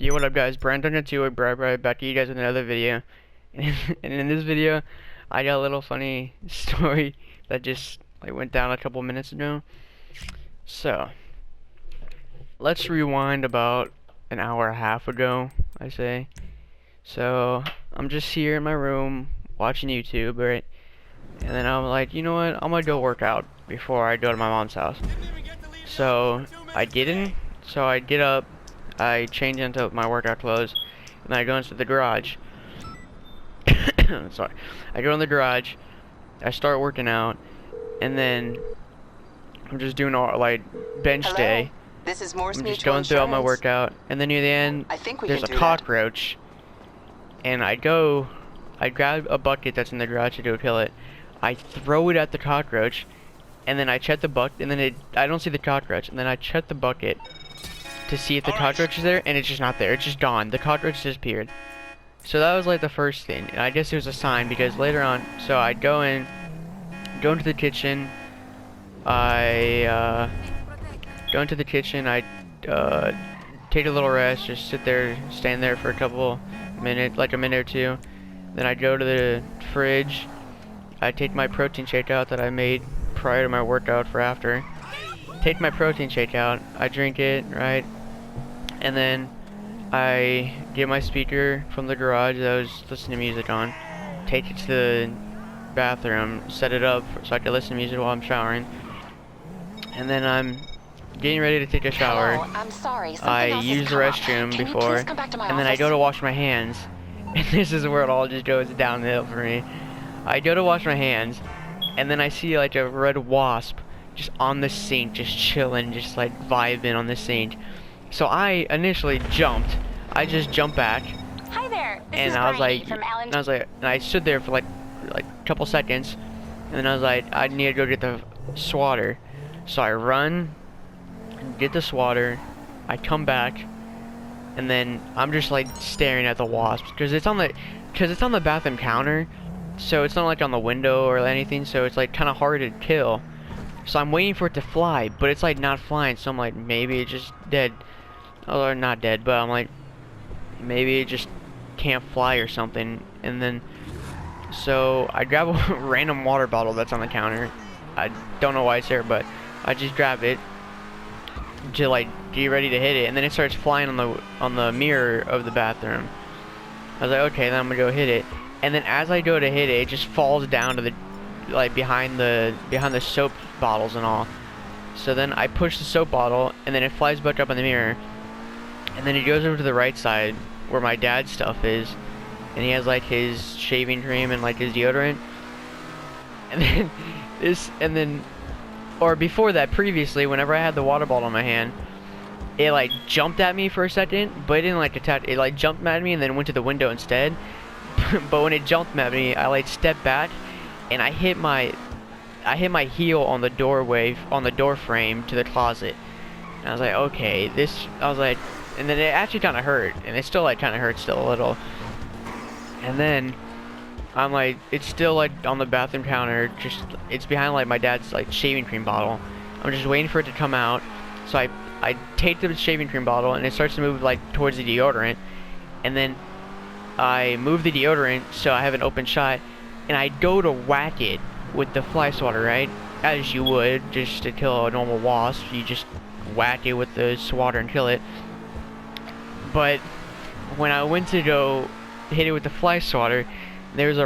Yo, what up guys, Brandon 2 with Brad back to you guys with another video. And in this video, I got a little funny story that just went down a couple minutes ago. So, let's rewind about an hour and a half ago, I say. So, I'm just here in my room watching YouTube, right? And then I'm like, you know what, I'm gonna go work out before I go to my mom's house. So, I didn't. So I get up, I change into my workout clothes, and I go into the garage. Sorry. I go in the garage, I start working out, and then I'm just doing all, bench day. This is Morse I'm just Mutual going through all my Insurance. workout, and then near the end, there's a cockroach, and I grab a bucket that's in the garage to go kill it. I throw it at the cockroach, and then I check the bucket, and then I don't see the cockroach, and then I check the bucket to see if the cockroach is there, and it's just not there. It's just gone. The cockroach disappeared. So that was like the first thing, and I guess it was a sign because later on, so I'd go into the kitchen. I go into the kitchen. I take a little rest, just sit there, stand there for a couple minutes, like a minute or two. Then I'd go to the fridge. I take my protein shake out that I made prior to my workout for after. Take my protein shake out, I drink it, right? And then I get my speaker from the garage that I was listening to music on, take it to the bathroom, set it up so I can listen to music while I'm showering. And then I'm getting ready to take a shower. Hello, I'm sorry. I use the restroom before, and then I go to wash my hands. And this is where it all just goes downhill for me. I go to wash my hands, and then I see like a red wasp just on the sink, just chilling, just like vibing on the sink. So I initially jumped. I just jumped back. Hi there. This and is I was Brian like, from Alan. and I stood there for like a couple seconds, and then I was like, I need to go get the swatter. So I run, get the swatter, I come back, and then I'm just like staring at the wasp because it's on the bathroom counter. So it's not like on the window or anything, so it's like kind of hard to kill. So I'm waiting for it to fly, but it's like not flying, so I'm like, maybe it's just dead. Or not dead, but I'm like, maybe it just can't fly or something. And then, so I grab a random water bottle that's on the counter. I don't know why it's there, but I just grab it to like get ready to hit it, and then it starts flying on the mirror of the bathroom. I was like, okay, then I'm gonna go hit it. And then as I go to hit it, it just falls down to the, like behind the soap bottles and all. So then I push the soap bottle, and then it flies back up in the mirror. And then it goes over to the right side where my dad's stuff is, and he has like his shaving cream and like his deodorant. And then or before that, previously, whenever I had the water bottle in my hand, it like jumped at me for a second, but it didn't like attack. It like jumped at me and then went to the window instead. But when it jumped at me, I like stepped back, and I hit my heel on the doorway, on the door frame to the closet. And I was like, okay, I was like, and then it actually kind of hurt, and it still like kind of hurts still a little. And then I'm like, it's still like on the bathroom counter, just it's behind like my dad's like shaving cream bottle. I'm just waiting for it to come out. So I take the shaving cream bottle, and it starts to move like towards the deodorant, and then I move the deodorant so I have an open shot, and I go to whack it with the fly swatter, right? As you would, just to kill a normal wasp, you just whack it with the swatter and kill it. But when I went to go hit it with the fly swatter, there's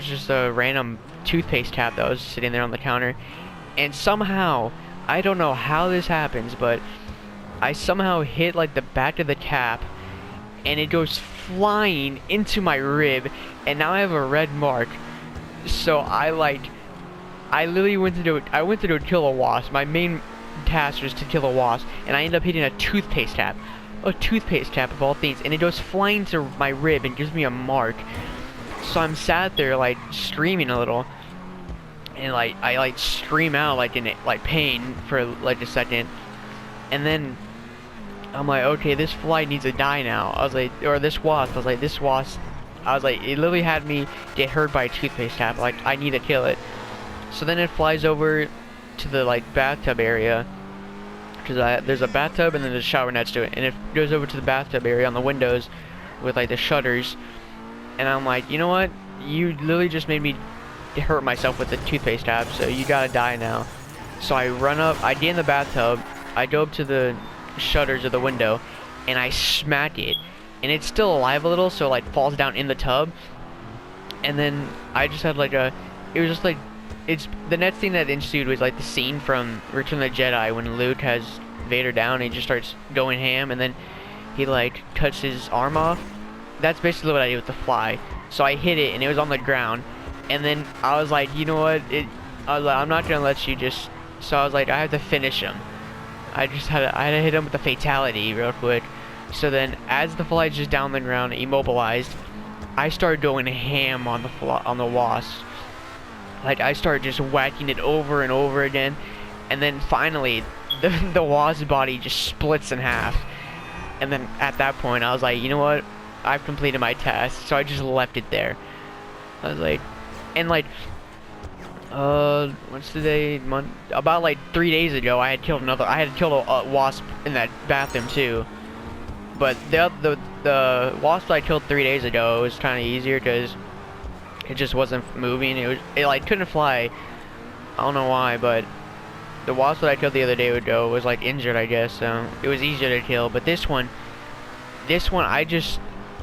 just a random toothpaste cap that was sitting there on the counter, and somehow, I don't know how this happens, but I somehow hit like the back of the cap, and it goes flying into my rib, and now I have a red mark. So I literally went to go kill a wasp. My main task was to kill a wasp, and I end up hitting a toothpaste cap of all things, and it goes flying to my rib and gives me a mark. So I'm sat there like screaming a little, and like I like scream out like in like pain for like a second, and then I'm like, okay, this fly needs to die now. I was like, or this wasp. I was like, it literally had me get hurt by a toothpaste cap. Like, I need to kill it. So then it flies over to the like bathtub area, because there's a bathtub and then there's a shower next to it, and it goes over to the bathtub area on the windows with like the shutters. And I'm like, you know what? You literally just made me hurt myself with the toothpaste tab, so you gotta die now. So I run up, I get in the bathtub, I go up to the shutters of the window, and I smack it, and it's still alive a little, so it like falls down in the tub. And then I just had like it was just like, it's the next thing that ensued was like the scene from Return of the Jedi when Luke has Vader down and he just starts going ham, and then he like cuts his arm off. That's basically what I did with the fly. So I hit it and it was on the ground, and then I was like, you know what, I was like, I'm not gonna let you just, so I was like, I have to finish him. I had to hit him with a fatality real quick. So then as the fly's just down the ground, immobilized, I started going ham on the wasp. Like, I started just whacking it over and over again, and then finally the wasp body just splits in half. And then at that point I was like, you know what, I've completed my task. So I just left it there. I was like, and like what's the day, month, about like 3 days ago I had killed a wasp in that bathroom too. But the wasp I killed 3 days ago was kind of easier because it just wasn't moving. It like couldn't fly. I don't know why, but the wasp that I killed the other day ago was like injured, I guess. So it was easier to kill. But this one I just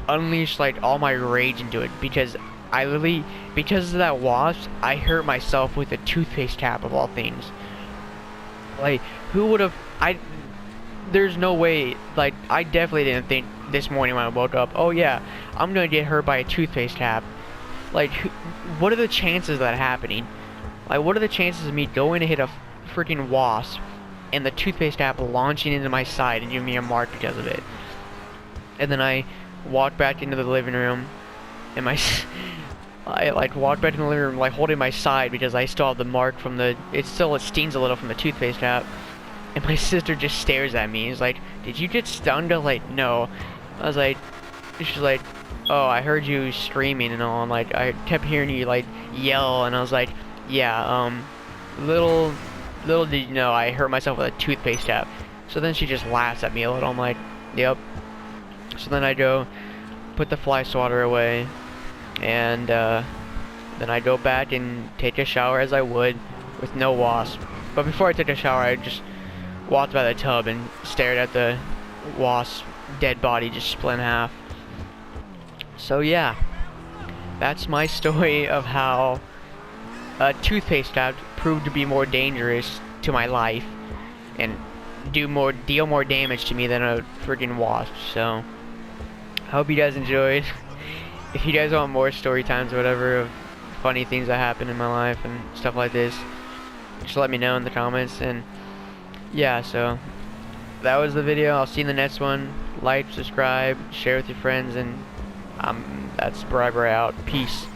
unleashed like all my rage into it, because I literally, because of that wasp, I hurt myself with a toothpaste cap of all things. Like, who would have? There's no way. Like, I definitely didn't think this morning when I woke up, oh yeah, I'm gonna get hurt by a toothpaste cap. Like, what are the chances of that happening? Like, what are the chances of me going to hit a freaking wasp and the toothpaste cap launching into my side and giving me a mark because of it? And then I walked back into the living room, and I like walked back in the living room like holding my side because I still have the mark from it stings a little from the toothpaste cap. And my sister just stares at me. She's like, did you get stung? I was like, no. I was like, she's like, oh, I heard you screaming and all. And like, I kept hearing you like yell, and I was like, yeah, little did you know I hurt myself with a toothpaste cap. So then she just laughs at me a little. I'm like, yep. So then I go put the fly swatter away, and then I go back and take a shower as I would with no wasp. But before I took a shower, I just walked by the tub and stared at the wasp dead body just split in half. So yeah, that's my story of how a toothpaste cap proved to be more dangerous to my life and deal more damage to me than a freaking wasp. So I hope you guys enjoyed. If you guys want more story times or whatever of funny things that happen in my life and stuff like this, just let me know in the comments. And yeah, so that was the video. I'll see you in the next one. Like, subscribe, share with your friends, and that's Bri out. Peace.